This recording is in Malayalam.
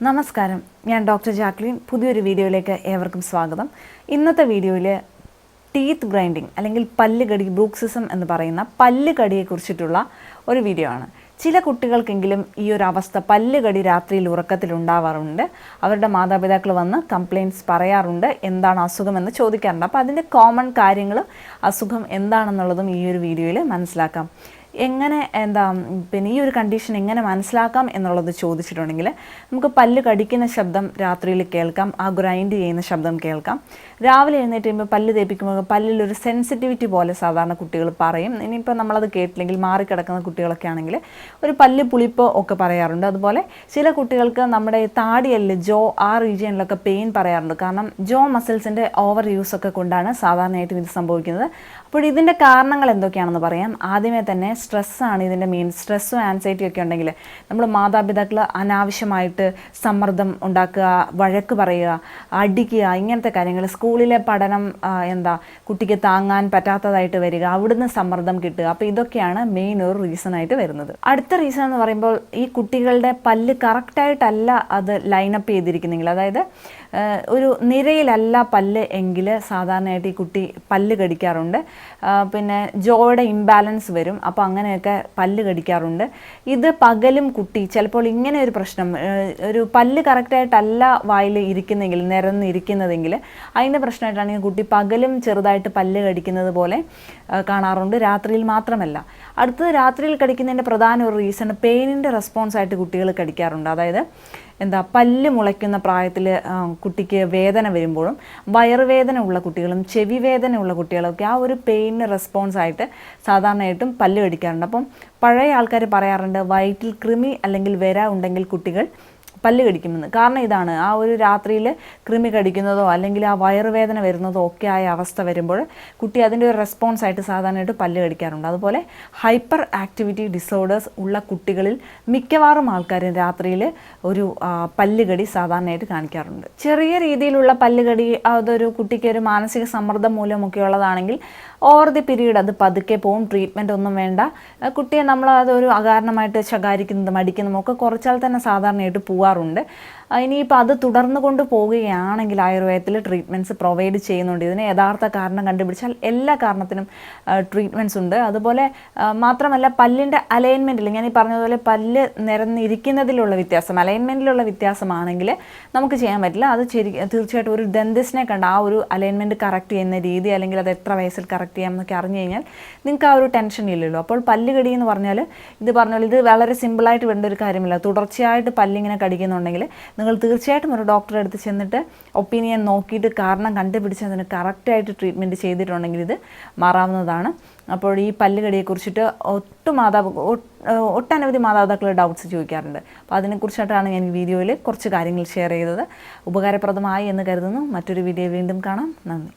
നമസ്കാരം, ഞാൻ ഡോക്ടർ ജാക്ലിൻ. പുതിയൊരു വീഡിയോയിലേക്ക് ഏവർക്കും സ്വാഗതം. ഇന്നത്തെ വീഡിയോയിൽ ടീത്ത് ഗ്രൈൻഡിങ് അല്ലെങ്കിൽ പല്ലുകടി, ബ്രൂക്സിസം എന്ന് പറയുന്ന പല്ലുകടിയെക്കുറിച്ചിട്ടുള്ള ഒരു വീഡിയോ ആണ്. ചില കുട്ടികൾക്കെങ്കിലും ഈ ഒരു അവസ്ഥ പല്ലുകടി രാത്രിയിൽ ഉറക്കത്തിൽ ഉണ്ടാവാറുണ്ട്. അവരുടെ മാതാപിതാക്കൾ വന്ന് കംപ്ലയിൻറ്റ്സ് പറയാറുണ്ട്, എന്താണ് അസുഖമെന്ന് ചോദിക്കാറുണ്ട്. അപ്പോൾ അതിൻ്റെ കോമൺ കാര്യങ്ങൾ, അസുഖം എന്താണെന്നുള്ളതും ഈ ഒരു വീഡിയോയിൽ മനസ്സിലാക്കാം. എങ്ങനെ പിന്നെ ഈ ഒരു കണ്ടീഷൻ എങ്ങനെ മനസ്സിലാക്കാം എന്നുള്ളത് ചോദിച്ചിട്ടുണ്ടെങ്കിൽ നമുക്ക് പല്ല് കടിക്കുന്ന ശബ്ദം രാത്രിയിൽ കേൾക്കാം, ആ ഗ്രൈൻഡ് ചെയ്യുന്ന ശബ്ദം കേൾക്കാം. രാവിലെ എഴുന്നേറ്റ് കഴിയുമ്പോൾ പല്ല് തേപ്പിക്കുമ്പോൾ പല്ലിലൊരു സെൻസിറ്റിവിറ്റി പോലെ സാധാരണ കുട്ടികൾ പറയും. ഇനിയിപ്പോൾ നമ്മളത് കേട്ടില്ലെങ്കിൽ മാറിക്കിടക്കുന്ന കുട്ടികളൊക്കെ ആണെങ്കിൽ ഒരു പല്ല് പുളിപ്പോ ഒക്കെ പറയാറുണ്ട്. അതുപോലെ ചില കുട്ടികൾക്ക് നമ്മുടെ താടിയല്ല്, ജോ, ആ റീജിയനിലൊക്കെ പെയിൻ പറയാറുണ്ട്. കാരണം ജോ മസിൽസിൻ്റെ ഓവർ യൂസ് ഒക്കെ കൊണ്ടാണ് സാധാരണയായിട്ടും ഇത് സംഭവിക്കുന്നത്. അപ്പോൾ ഇതിൻ്റെ കാരണങ്ങൾ എന്തൊക്കെയാണെന്ന് പറയാം. ആദ്യമേ തന്നെ സ്ട്രെസ്സാണ് ഇതിൻ്റെ മെയിൻ. സ്ട്രെസ്സും ആൻസൈറ്റി ഒക്കെ ഉണ്ടെങ്കിൽ നമ്മൾ മാതാപിതാക്കൾ അനാവശ്യമായിട്ട് സമ്മർദ്ദം ഉണ്ടാക്കുക, വഴക്ക് പറയുക, അടിക്കുക, ഇങ്ങനത്തെ കാര്യങ്ങൾ, സ്കൂളിലെ പഠനം കുട്ടിക്ക് താങ്ങാൻ പറ്റാത്തതായിട്ട് വരിക, അവിടുന്ന് സമ്മർദ്ദം കിട്ടുക. അപ്പോൾ ഇതൊക്കെയാണ് മെയിൻ ഒരു റീസണായിട്ട് വരുന്നത്. അടുത്ത റീസൺ എന്ന് പറയുമ്പോൾ ഈ കുട്ടികളുടെ പല്ല് കറക്റ്റായിട്ടല്ല അത് ലൈനപ്പ് ചെയ്തിരിക്കുന്നെങ്കിൽ, അതായത് ഒരു നിരയിലല്ല പല്ല് എങ്കിൽ സാധാരണയായിട്ട് ഈ കുട്ടി പല്ല് കടിക്കാറുണ്ട്. പിന്നെ ജോയുടെ ഇംബാലൻസ് വരും. അപ്പോൾ അങ്ങനെയൊക്കെ പല്ല് കടിക്കാറുണ്ട്. ഇത് പകലും കുട്ടി ചിലപ്പോൾ ഇങ്ങനെ ഒരു പ്രശ്നം, ഒരു പല്ല് കറക്റ്റായിട്ടല്ല വായിൽ ഇരിക്കുന്നെങ്കിൽ, നിരന്നിരിക്കുന്നതെങ്കിൽ അതിൻ്റെ പ്രശ്നമായിട്ടാണ് ഈ കുട്ടി പകലും ചെറുതായിട്ട് പല്ല് കടിക്കുന്നത് പോലെ കാണാറുണ്ട്, രാത്രിയിൽ മാത്രമല്ല. അടുത്തത് രാത്രിയിൽ കടിക്കുന്നതിൻ്റെ പ്രധാന ഒരു റീസൺ പെയിനിൻ്റെ റെസ്പോൺസായിട്ട് കുട്ടികൾ കടിക്കാറുണ്ട്. അതായത് പല്ല് മുളയ്ക്കുന്ന പ്രായത്തിൽ കുട്ടിക്ക് വേദന വരുമ്പോഴും, വയറുവേദന ഉള്ള കുട്ടികളും ചെവി വേദന ഉള്ള കുട്ടികളൊക്കെ ആ ഒരു പെയിനിന് റെസ്പോൺസായിട്ട് സാധാരണയായിട്ടും പല്ല് കടിക്കാറുണ്ട്. അപ്പം പഴയ ആൾക്കാർ പറയാറുണ്ട് വയറ്റിൽ കൃമി അല്ലെങ്കിൽ വിര ഉണ്ടെങ്കിൽ കുട്ടികൾ പല്ല് കടിക്കുമെന്ന്. കാരണം ഇതാണ്, ആ ഒരു രാത്രിയിൽ കൃമി കടിക്കുന്നതോ അല്ലെങ്കിൽ ആ വയറുവേദന വരുന്നതോ ഒക്കെ ആയ അവസ്ഥ വരുമ്പോൾ കുട്ടി അതിൻ്റെ ഒരു റെസ്പോൺസായിട്ട് സാധാരണയായിട്ട് പല്ല് കടിക്കാറുണ്ട്. അതുപോലെ ഹൈപ്പർ ആക്ടിവിറ്റി ഡിസോർഡേഴ്സ് ഉള്ള കുട്ടികളിൽ മിക്കവാറും ആൾക്കാരും രാത്രിയിൽ ഒരു പല്ലുകടി സാധാരണയായിട്ട് കാണിക്കാറുണ്ട്. ചെറിയ രീതിയിലുള്ള പല്ലുകടി അതൊരു കുട്ടിക്ക് ഒരു മാനസിക സമ്മർദ്ദം മൂലമൊക്കെ ഉള്ളതാണെങ്കിൽ ഓവർ ദി പീരീഡ് അത് പതുക്കെ പോവും, ട്രീറ്റ്മെൻറ്റ് ഒന്നും വേണ്ട. കുട്ടിയെ നമ്മൾ അതൊരു അകാരണമായിട്ട് ശകാരിക്കുന്നതും അടിക്കുന്നതും ഒക്കെ കുറച്ചാൽ തന്നെ സാധാരണയായിട്ട് പോവാറുണ്ട്. ഇനിയിപ്പോൾ അത് തുടർന്നു കൊണ്ട് പോവുകയാണെങ്കിൽ ആയുർവേദത്തിൽ ട്രീറ്റ്മെൻറ്റ്സ് പ്രൊവൈഡ് ചെയ്യുന്നുണ്ട്. ഇതിന് യഥാർത്ഥ കാരണം കണ്ടുപിടിച്ചാൽ എല്ലാ കാരണത്തിനും ട്രീറ്റ്മെൻറ്റ്സ് ഉണ്ട്. അതുപോലെ മാത്രമല്ല പല്ലിൻ്റെ അലൈൻമെൻറ്റിൽ, ഞാൻ ഈ പറഞ്ഞതുപോലെ പല്ല് നിരന്നിരിക്കുന്നതിലുള്ള വ്യത്യാസം, അലൈൻമെൻറ്റിലുള്ള വ്യത്യാസമാണെങ്കിൽ നമുക്ക് ചെയ്യാൻ പറ്റില്ല. അത് തീർച്ചയായിട്ടും ഒരു ഡെന്റിസ്റ്റിനെ കണ്ട് ആ ഒരു അലൈൻമെൻറ്റ് കറക്റ്റ് ചെയ്യുന്ന രീതി, അല്ലെങ്കിൽ അത് എത്ര വയസ്സിൽ കറക്റ്റ് ചെയ്യാം എന്നൊക്കെ അറിഞ്ഞു കഴിഞ്ഞാൽ നിങ്ങൾക്ക് ആ ഒരു ടെൻഷൻ ഇല്ലല്ലോ. അപ്പോൾ പല്ലുകടി എന്ന് പറഞ്ഞാൽ ഇത് വളരെ സിമ്പിളായിട്ട് വേണ്ട ഒരു കാര്യമില്ല. തുടർച്ചയായിട്ട് പല്ലിങ്ങനെ കടിക്കുന്നുണ്ടെങ്കിൽ നിങ്ങൾ തീർച്ചയായിട്ടും ഒരു ഡോക്ടറെ അടുത്ത് ചെന്നിട്ട് ഒപ്പീനിയൻ നോക്കിയിട്ട് കാരണം കണ്ടുപിടിച്ച് അതിന് കറക്റ്റായിട്ട് ട്രീറ്റ്മെൻറ്റ് ചെയ്തിട്ടുണ്ടെങ്കിൽ ഇത് മാറാവുന്നതാണ്. അപ്പോൾ ഈ പല്ലുകടിയെക്കുറിച്ചിട്ട് ഒട്ടനവധി മാതാപിതാക്കൾ ഡൗട്ട്സ് ചോദിക്കാറുണ്ട്. അപ്പോൾ അതിനെക്കുറിച്ചിട്ടാണ് ഞാൻ ഈ വീഡിയോയിൽ കുറച്ച് കാര്യങ്ങൾ ഷെയർ ചെയ്തത്. ഉപകാരപ്രദമായി എന്ന് കരുതുന്നു. മറ്റൊരു വീഡിയോ വീണ്ടും കാണാം. നന്ദി.